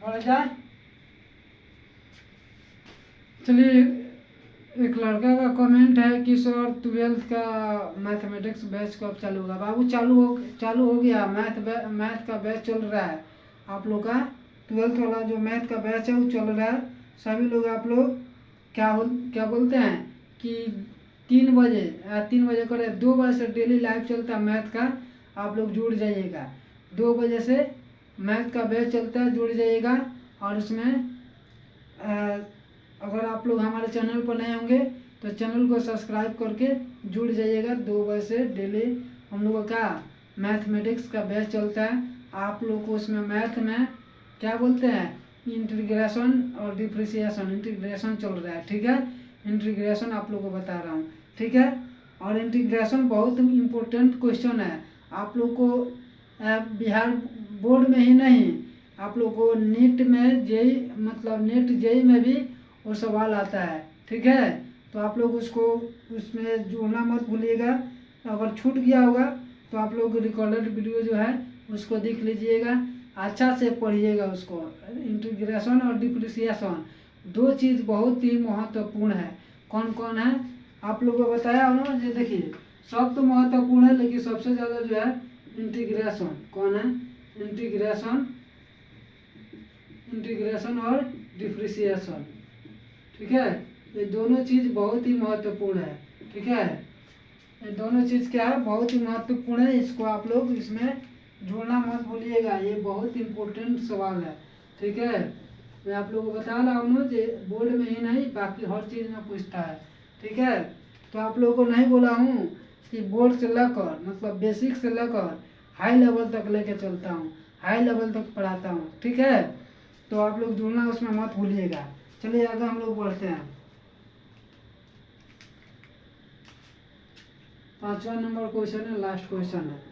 बढ़ जाए। चलिए एक लड़का का कमेंट है कि सर 12th का मैथमेटिक्स बैच कब चालू होगा। बाबू चालू हो गया, मैथ का बैच चल रहा है आप लोग का। 12th वाला जो मैथ का बैच है वो चल रहा है। सभी लोग आप लोग क्या बोलते हैं कि 3 बजे करे 2 बजे से डेली लाइव चलता है मैथ का, आप लोग जुड़ जाइएगा। 2 बजे से मैथ का बैच चलता है, जुड़ जाइएगा। और इसमें अगर आप लोग हमारे चैनल पर नए होंगे तो चैनल को सब्सक्राइब करके जुड़ जाइएगा। 2 बजे से डेली हम लोगों का मैथमेटिक्स का बैच चलता है। आप लोग को उसमें मैथ में क्या बोलते हैं, इंटीग्रेशन और डिफरेंशिएशन, इंटीग्रेशन चल रहा है, ठीक है। इंटीग्रेशन आप लोग को बता रहा हूँ, ठीक है। और इंटीग्रेशन बहुत इम्पोर्टेंट क्वेश्चन है आप लोग को, बिहार बोर्ड में ही नहीं, आप लोग को नीट में नेट जेई में भी वो सवाल आता है, ठीक है। तो आप लोग उसमें जुड़ना मत भूलिएगा। अगर छूट गया होगा तो आप लोग रिकॉर्डेड वीडियो जो है उसको देख लीजिएगा, अच्छा से पढ़िएगा उसको। इंटीग्रेशन और डिफरेंशिएशन 2 चीज़ बहुत ही महत्वपूर्ण है। कौन कौन है आप लोगों को बताया ना, ये देखिए सब तो महत्वपूर्ण है लेकिन सबसे ज़्यादा जो है इंटीग्रेशन। कौन है, इंटीग्रेशन और डिफरेंशिएशन, ठीक है। ये दोनों चीज़ बहुत ही महत्वपूर्ण है। ठीक है, ये दोनों चीज़ क्या है, बहुत ही महत्वपूर्ण है। इसको आप लोग इसमें जोड़ना मत भूलिएगा, ये बहुत इम्पोर्टेंट सवाल है। ठीक है, मैं आप लोगों को बता रहा हूँ कि बोर्ड में ही नहीं बाकी हर चीज़ में पूछता है। ठीक है, तो आप लोगों को नहीं बोला हूँ कि बोर्ड से लेकर मतलब बेसिक से लेकर हाई लेवल तक लेके चलता हूँ, हाई लेवल तक पढ़ाता हूँ। ठीक है, तो आप लोग जुड़ना उसमें मत भूलिएगा। चलिए आगे हम लोग बढ़ते हैं। 5वां नंबर क्वेश्चन है, लास्ट क्वेश्चन है।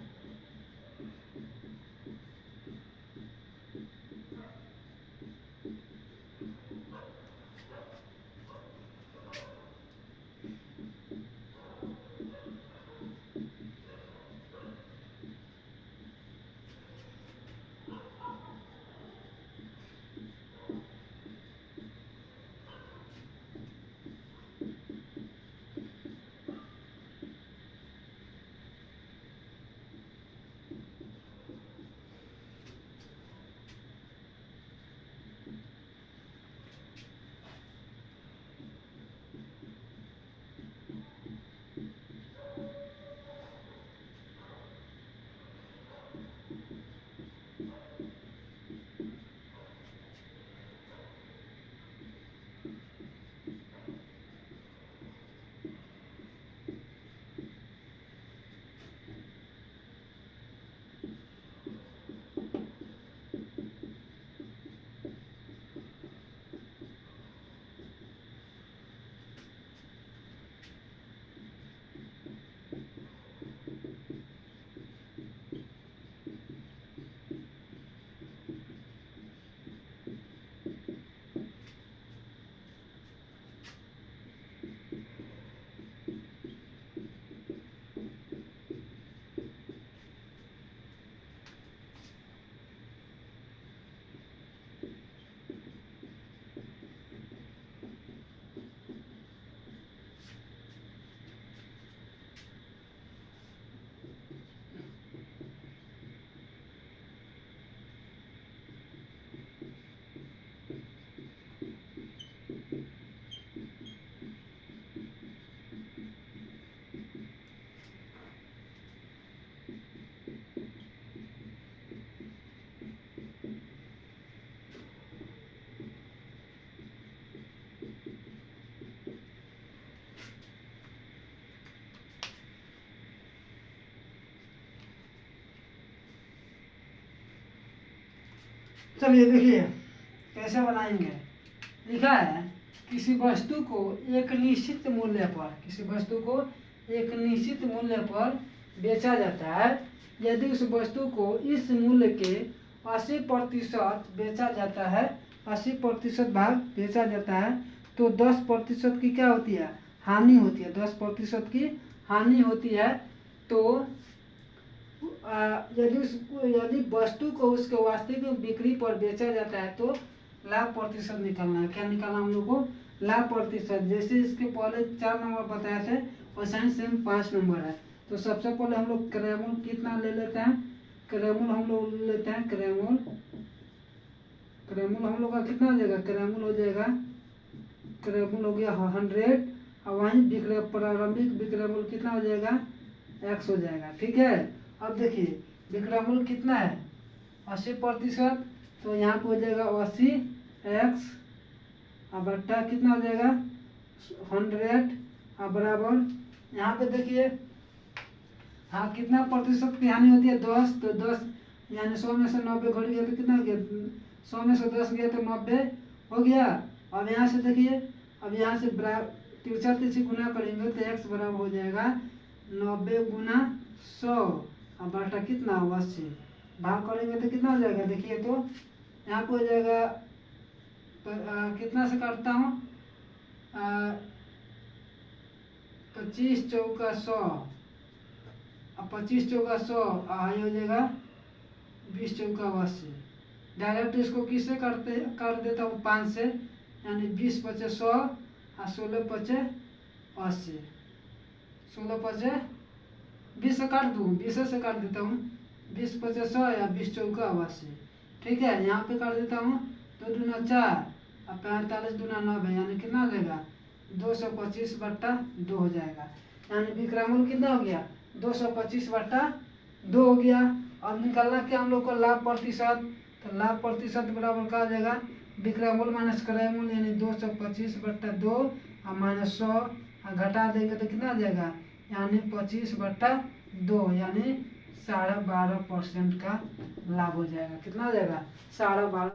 चलिए देखिए कैसे बनाएंगे। लिखा है किसी वस्तु को एक निश्चित मूल्य पर, किसी वस्तु को एक निश्चित मूल्य पर बेचा जाता है। यदि उस वस्तु को इस मूल्य के 80% बेचा जाता है, 80% भाग बेचा जाता है, तो 10% की क्या होती है, हानि होती है। 10% की हानि होती है। तो यदि वस्तु को उसके वास्तविक बिक्री पर बेचा जाता है तो लाभ प्रतिशत निकालना है। क्या निकालना हम लोग को, लाभ प्रतिशत। जैसे इसके पहले 4 नंबर बताए थे वैसे ही सेम 5 नंबर है। तो सबसे पहले हम लोग क्रैमूल कितना ले लेते हैं, क्रैमूल हम लोग ले लेते हैं, क्रैमूल हम लोग का कितना हो जाएगा, क्रैमूल हो जाएगा, क्रैमूल हो गया 100 और वहीं विक्रय प्रारंभिक विक्रय मूल्य कितना हो जाएगा, x हो जाएगा। ठीक है, अब देखिए विक्रय मूल्य कितना है 80%, तो यहाँ पे हो जाएगा 80x और बट्टा कितना हो जाएगा 100 और बराबर यहाँ पे देखिए हाँ कितना प्रतिशत की हानि होती है 10, तो 10 यानी 100 में से 90 घट गया तो कितना हो गया, 100 में से 10 गया तो 90 हो गया। अब यहाँ से देखिए, अब यहाँ से तिरछा तिरछी गुना करेंगे तो x बराबर हो जाएगा 90 गुना 100 और बटा कितना 80, भाग करेंगे तो कितना हो जाएगा, देखिए तो यहाँ पे हो जाएगा कितना से काटता हूँ 25 चौका 100 और 25 चौका 100 आई हो जाएगा 20 चौका 80। डायरेक्ट इसको किससे काट देता हूँ 5 से, यानी 20 × 5 = 100 और 16 × 5 = 80। 16 × 5 20 से काट दूँ, 20 से काट देता हूँ, 20 × 5 = 100 या 20 चौका 80। ठीक है, यहाँ पे काट देता हूँ 2 दूना 4 और 45 दूना 90, यानी कितना हो जाएगा 225/2 हो जाएगा। यानी विक्रय मूल्य कितना हो गया 225/2 हो गया। अब निकालना क्या हम लोग को लाभ प्रतिशत, तो लाभ प्रतिशत बराबर क्या हो जाएगा विक्रय मूल्य माइनस क्रय मूल्य यानी 225/2 और -100 और घटा देंगे तो कितना आ जाएगा यानी 25/2 यानी 12.5% का लाभ हो जाएगा। कितना हो जाएगा 12.5।